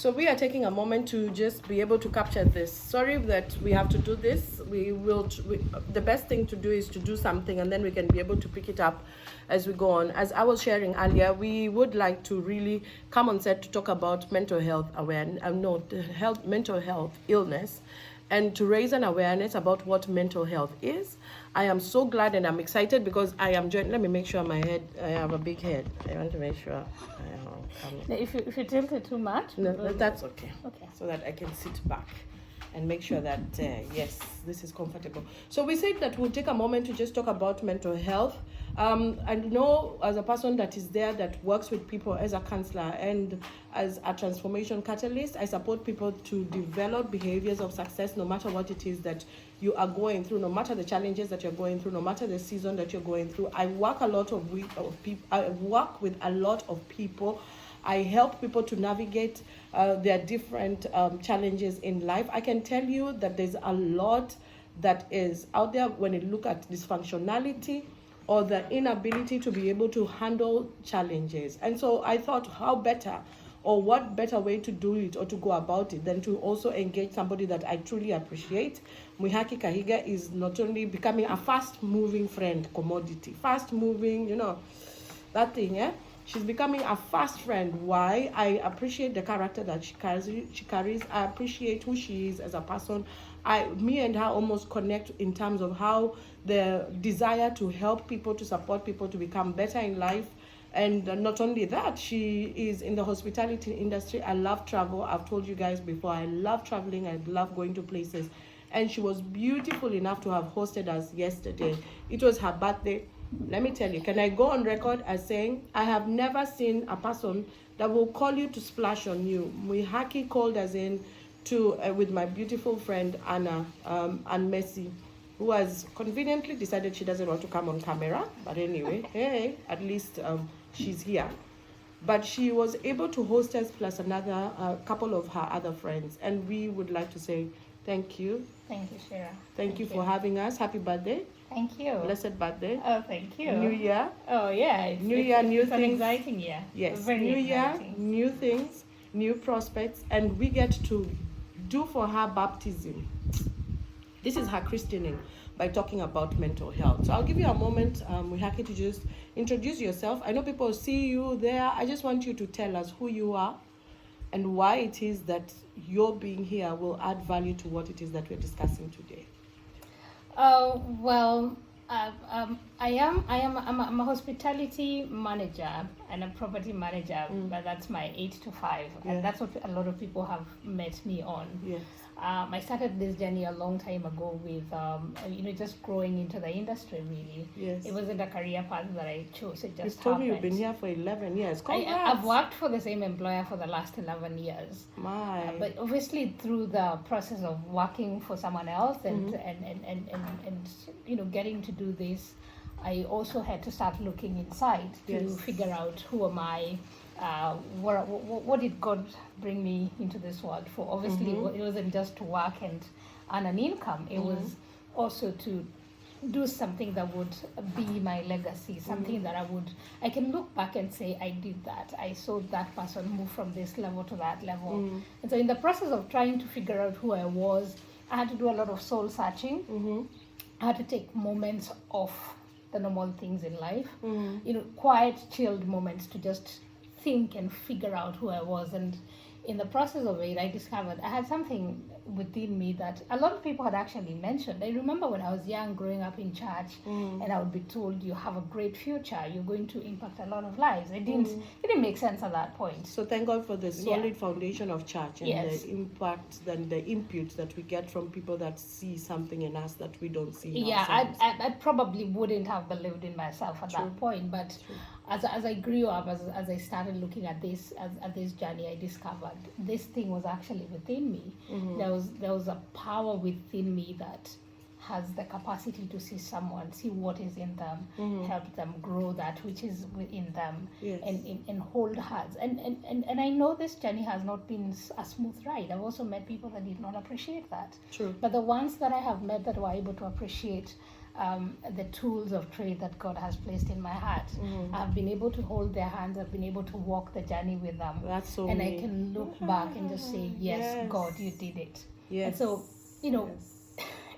So we are taking a moment to just be able to capture this. Sorry that we have to do this. The best thing to do is to do something, and then we can be able to pick it up as we go on. As I was sharing earlier, we would like to really come on set to talk about mental health awareness, mental health illness, and to raise an awareness about what mental health is. I am so glad and I'm excited because I am joined. Let me make sure my head, I have a big head. I want to make sure I am. If you tilt it too much? No, that's okay. Okay. So that I can sit back and make sure that, yes, this is comfortable. So we said that we'll take a moment to just talk about mental health. I know as a person that is there that works with people as a counselor and as a transformation catalyst, I support people to develop behaviors of success no matter what it is that you are going through, no matter the challenges that you're going through, no matter the season that you're going through. I work with a lot of people. I help people to navigate their different challenges in life. I can tell you that there's a lot that is out there when you look at dysfunctionality or the inability to be able to handle challenges. And so I thought, how better or what better way to do it or to go about it than to also engage somebody that I truly appreciate. Mwihaki Kahiga is not only becoming a fast-moving friend commodity, fast-moving, that thing, yeah? She's becoming a fast friend. Why? I appreciate the character that she carries. I appreciate who she is as a person. Me and her almost connect in terms of how the desire to help people, to support people, to become better in life. And not only that, she is in the hospitality industry. I love travel. I've told you guys before, I love traveling. I love going to places. And she was beautiful enough to have hosted us yesterday. It was her birthday. Let me tell you, can I go on record as saying, I have never seen a person that will call you to splash on you. Mwihaki called us in to with my beautiful friend Anna and Messi, who has conveniently decided she doesn't want to come on camera. But anyway, hey, at least she's here. But she was able to host us plus another couple of her other friends. And we would like to say thank you. Thank you, Sheila. Thank you for having us. Happy birthday. Thank you. Blessed birthday. Oh, thank you. New year. Oh, yeah. New year, new it's things. An exciting year. Yes. Very new exciting. year, new things, new prospects, and we get to do for her baptism. This is her christening by talking about mental health. So I'll give you a moment, Mwihaki, to just introduce yourself. I know people see you there. I just want you to tell us who you are and why it is that your being here will add value to what it is that we're discussing today. Well, I'm a hospitality manager and a property manager, but that's my 8 to 5, and that's what a lot of people have met me on. Yes. I started this journey a long time ago with, just growing into the industry, really. Yes. It wasn't a career path that I chose. It just You told happened. me you've been here for 11 years. I've worked for the same employer for the last 11 years. But obviously through the process of working for someone else and getting to do this, I also had to start looking inside to figure out who am I. What did God bring me into this world for? Obviously, it wasn't just to work and earn an income. It was also to do something that would be my legacy, something that I can look back and say, I did that. I saw that person move from this level to that level. And so in the process of trying to figure out who I was, I had to do a lot of soul searching. I had to take moments off the normal things in life, quiet, chilled moments to just think and figure out who I was. And in the process of it, I discovered I had something within me that a lot of people had actually mentioned. I remember when I was young, growing up in church, and I would be told, you have a great future, you're going to impact a lot of lives. It didn't make sense at that point. So thank God for the solid foundation of church and the impact and the input that we get from people that see something in us that we don't see in ourselves. I probably wouldn't have believed in myself at that point, but as I grew up, as I started looking at this journey, I discovered this thing was actually within me. There was a power within me that has the capacity to see someone, see what is in them, help them grow that which is within them, and hold hands. And I know this journey has not been a smooth ride. I've also met people that did not appreciate that. True. But the ones that I have met that were able to appreciate the tools of trade that God has placed in my heart. I've been able to hold their hands. I've been able to walk the journey with them. That's so and neat. I can look back and just say, yes, God, you did it. Yes. And so,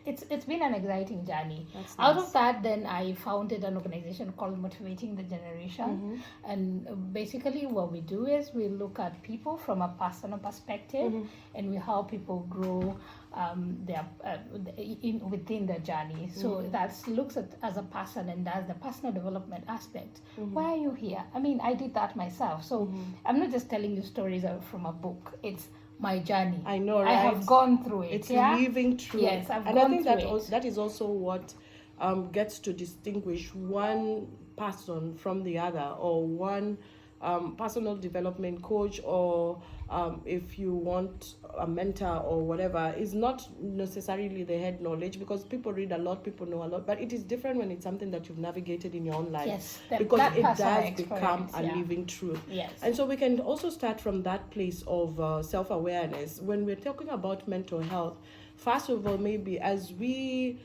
it's been an exciting journey. That's Out nice. of that, then I founded an organization called Motivating the Generation. And basically what we do is we look at people from a personal perspective, and we help people grow within their journey. So that looks at as a person and does the personal development aspect. Why are you here? I mean, I did that myself. So I'm not just telling you stories from a book. It's my journey. I know, right? I have gone through it. It's living through. Yes, I've and gone I think through that it. that is also what gets to distinguish one person from the other, or one personal development coach, or if you want a mentor or whatever, is not necessarily the head knowledge, because people read a lot, people know a lot, but it is different when it's something that you've navigated in your own life. Yes, because that it personal does become a experience, living truth. Yes. And so we can also start from that place of self-awareness. When we're talking about mental health, first of all, maybe as we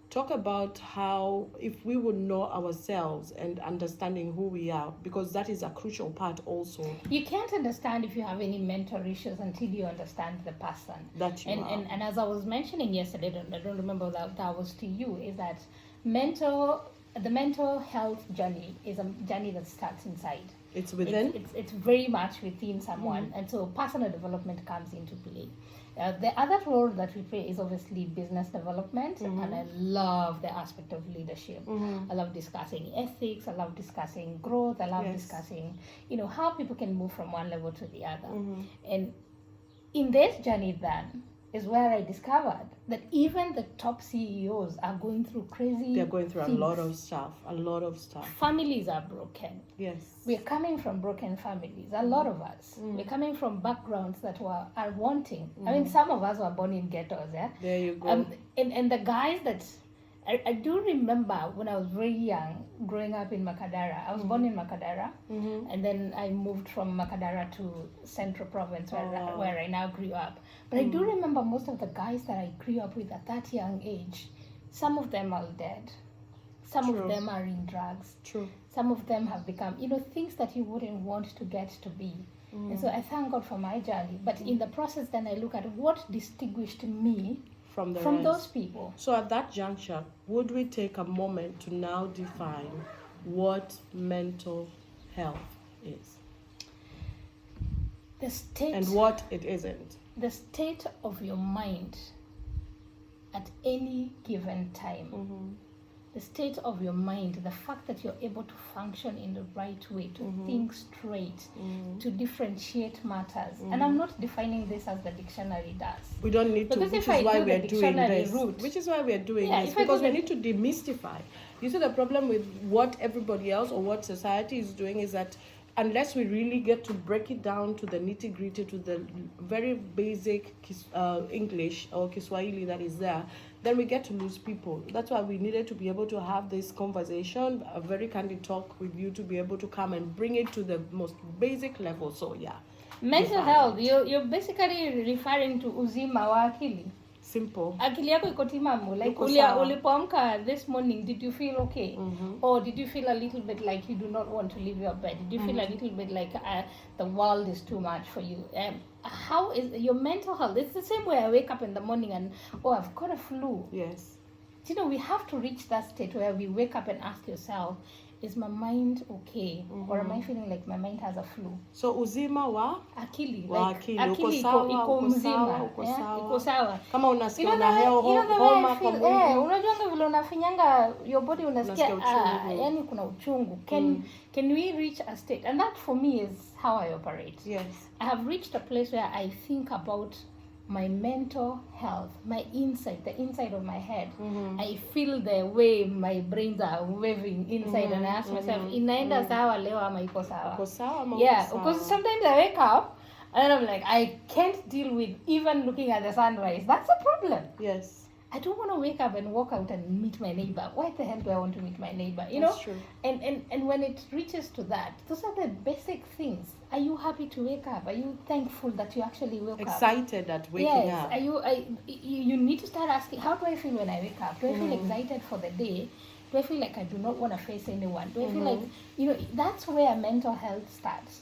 talk about how, if we would know ourselves and understanding who we are, because that is a crucial part also. You can't understand if you have any mental issues until you understand the person. That you are. And as I was mentioning yesterday, I don't remember that was to you, is that the mental health journey is a journey that starts inside. It's within? It's very much within someone. And so personal development comes into play. The other role that we play is obviously business development, and I love the aspect of leadership. I love discussing ethics, I love discussing growth, I love discussing, how people can move from one level to the other. And in this journey then is where I discovered that even the top CEOs are going through crazy They're going through things. a lot of stuff. Families are broken. Yes. We're coming from broken families, a lot of us. We're coming from backgrounds that are wanting. I mean, some of us were born in ghettos, yeah? There you go. And the guys that, I do remember when I was very young, growing up in Makadara. I was born in Makadara, and then I moved from Makadara to Central Province, where I now grew up. But I do remember most of the guys that I grew up with at that young age, some of them are dead. Some True. of them are in drugs. True. Some of them have become, things that you wouldn't want to get to be. And so I thank God for my journey. But in the process, then I look at what distinguished me From from those people. So at that juncture, would we take a moment to now define what mental health is? The state and what it isn't? The state of your mind at any given time. The state of your mind, the fact that you're able to function in the right way, to think straight, to differentiate matters. And I'm not defining this as the dictionary does. We don't need to, Because which if is I why do we are the doing dictionary this. route- Which is why we are doing Yeah, this, if I do because we the- need to demystify. You see, the problem with what everybody else or what society is doing is that unless we really get to break it down to the nitty-gritty, to the very basic English or Kiswahili that is there, then we get to lose people. That's why we needed to be able to have this conversation, a very candid talk with you, to be able to come and bring it to the most basic level. So yeah, Mental Define health, you're basically referring to uzima wa akili. simple. Akili yako iko timamu. Like Iko sawa. ulipoamka this morning, did you feel okay? Or did you feel a little bit like you do not want to leave your bed? Did you feel a little bit like the world is too much for you? How is your mental health? It's the same way I wake up in the morning and, I've got a flu. Yes. We have to reach that state where we wake up and ask yourself, is my mind okay? Or am I feeling like my mind has a flu? So uzima wa Akili, wa like akili. akili Uko sawa, iko uko mzima, sawa, uko yeah? sawa. Iko sawa. Kama unasikia You know una the heo way homa I kwa feel, mwili. unajua vile unafinyanga your body unasikia Unasikia uchungu. yani kuna uchungu. Can we reach a state? And that for me is how I operate. Yes. I have reached a place where I think about my mental health, my inside, the inside of my head. I feel the way my brains are waving inside, and I ask myself, inaenda sawa leo ama iko sawa? Uko sawa ama Yeah, uko sawa? because sometimes I wake up and I'm like, I can't deal with even looking at the sunrise. That's a problem. Yes. I don't want to wake up and walk out and meet my neighbor. Why the hell do I want to meet my neighbor? That's true. And when it reaches to that, those are the basic things. are you happy to wake up? Are you thankful that you actually woke up? Excited at waking Yes. up. You need to start asking, how do I feel when I wake up? Do I feel excited for the day? Do I feel like I do not want to face anyone? Do I feel like, that's where mental health starts.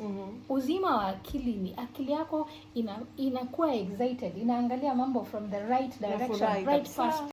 Uzima wa akili ni akili yako inakuwa excited, inaangalia mambo from the right direction, right